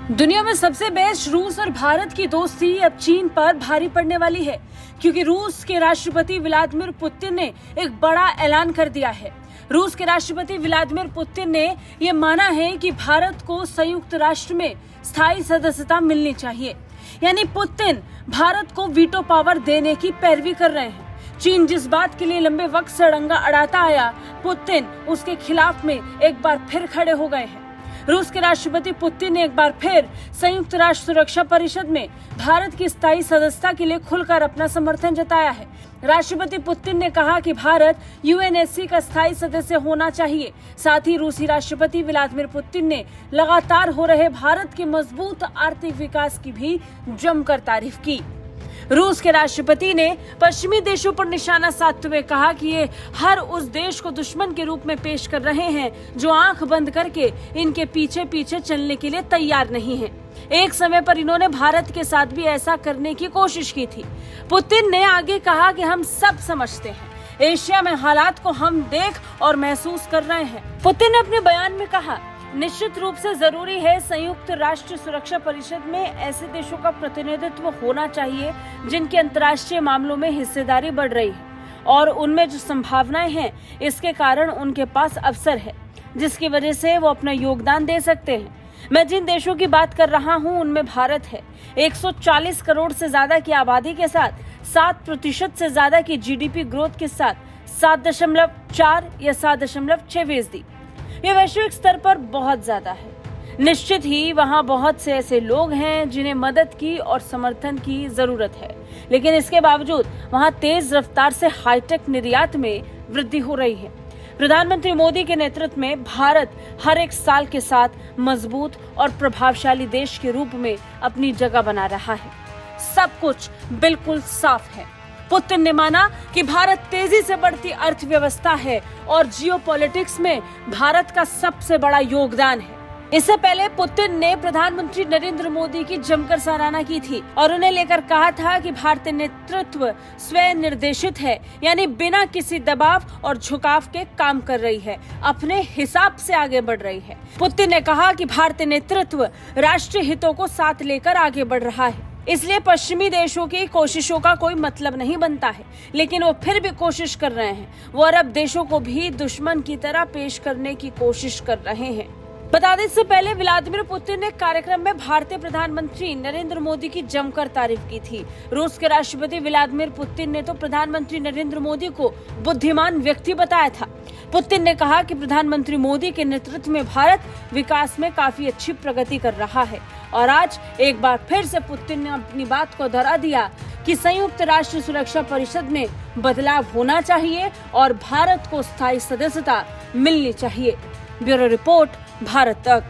दुनिया में सबसे बेस्ट रूस और भारत की दोस्ती अब चीन पर भारी पड़ने वाली है, क्योंकि रूस के राष्ट्रपति व्लादिमीर पुतिन ने एक बड़ा ऐलान कर दिया है। रूस के राष्ट्रपति व्लादिमीर पुतिन ने ये माना है कि भारत को संयुक्त राष्ट्र में स्थायी सदस्यता मिलनी चाहिए। यानी पुतिन भारत को वीटो पावर देने की पैरवी कर रहे हैं। चीन जिस बात के लिए लंबे वक्त से अड़ंगा अड़ाता आया, पुतिन उसके खिलाफ में एक बार फिर खड़े हो गए हैं। रूस के राष्ट्रपति पुतिन ने एक बार फिर संयुक्त राष्ट्र सुरक्षा परिषद में भारत की स्थायी सदस्यता के लिए खुलकर अपना समर्थन जताया है। राष्ट्रपति पुतिन ने कहा कि भारत यूएनएससी का स्थायी सदस्य होना चाहिए। साथ ही रूसी राष्ट्रपति व्लादिमीर पुतिन ने लगातार हो रहे भारत के मजबूत आर्थिक विकास की भी जमकर तारीफ की। रूस के राष्ट्रपति ने पश्चिमी देशों पर निशाना साधते हुए कहा कि ये हर उस देश को दुश्मन के रूप में पेश कर रहे हैं जो आंख बंद करके इनके पीछे पीछे चलने के लिए तैयार नहीं है। एक समय पर इन्होंने भारत के साथ भी ऐसा करने की कोशिश की थी। पुतिन ने आगे कहा कि हम सब समझते हैं, एशिया में हालात को हम देख और महसूस कर रहे हैं। पुतिन ने अपने बयान में कहा, निश्चित रूप से जरूरी है संयुक्त राष्ट्र सुरक्षा परिषद में ऐसे देशों का प्रतिनिधित्व होना चाहिए जिनकी अंतर्राष्ट्रीय मामलों में हिस्सेदारी बढ़ रही है और उनमें जो संभावनाएं हैं इसके कारण उनके पास अवसर है जिसकी वजह से वो अपना योगदान दे सकते हैं। मैं जिन देशों की बात कर रहा हूं उनमें भारत है। 140 करोड़ से ज्यादा की आबादी के साथ 7% से ज्यादा की जीडीपी ग्रोथ के साथ 7.4 या 7.6%। ये वैश्विक स्तर पर बहुत ज्यादा है। निश्चित ही वहाँ बहुत से ऐसे लोग हैं जिन्हें मदद की और समर्थन की जरूरत है, लेकिन इसके बावजूद वहाँ तेज रफ्तार से हाईटेक निर्यात में वृद्धि हो रही है। प्रधानमंत्री मोदी के नेतृत्व में भारत हर एक साल के साथ मजबूत और प्रभावशाली देश के रूप में अपनी जगह बना रहा है। सब कुछ बिल्कुल साफ है। पुतिन ने माना कि भारत तेजी से बढ़ती अर्थव्यवस्था है और जियोपॉलिटिक्स में भारत का सबसे बड़ा योगदान है। इससे पहले पुतिन ने प्रधानमंत्री नरेंद्र मोदी की जमकर सराहना की थी और उन्हें लेकर कहा था कि भारतीय नेतृत्व स्वयं निर्देशित है, यानी बिना किसी दबाव और झुकाव के काम कर रही है, अपने हिसाब से आगे बढ़ रही है। पुतिन ने कहा कि भारतीय नेतृत्व राष्ट्रीय हितों को साथ लेकर आगे बढ़ रहा है, इसलिए पश्चिमी देशों की कोशिशों का कोई मतलब नहीं बनता है, लेकिन वो फिर भी कोशिश कर रहे हैं। वो अरब देशों को भी दुश्मन की तरह पेश करने की कोशिश कर रहे हैं। बता दें, इससे पहले व्लादिमीर पुतिन ने कार्यक्रम में भारतीय प्रधानमंत्री नरेंद्र मोदी की जमकर तारीफ की थी। रूस के राष्ट्रपति व्लादिमीर पुतिन ने तो प्रधानमंत्री नरेंद्र मोदी को बुद्धिमान व्यक्ति बताया था। पुतिन ने कहा कि प्रधानमंत्री मोदी के नेतृत्व में भारत विकास में काफी अच्छी प्रगति कर रहा है और आज एक बार फिर से पुतिन ने अपनी बात को दोहरा दिया कि संयुक्त राष्ट्र सुरक्षा परिषद में बदलाव होना चाहिए और भारत को स्थायी सदस्यता मिलनी चाहिए। ब्यूरो रिपोर्ट, भारत तक।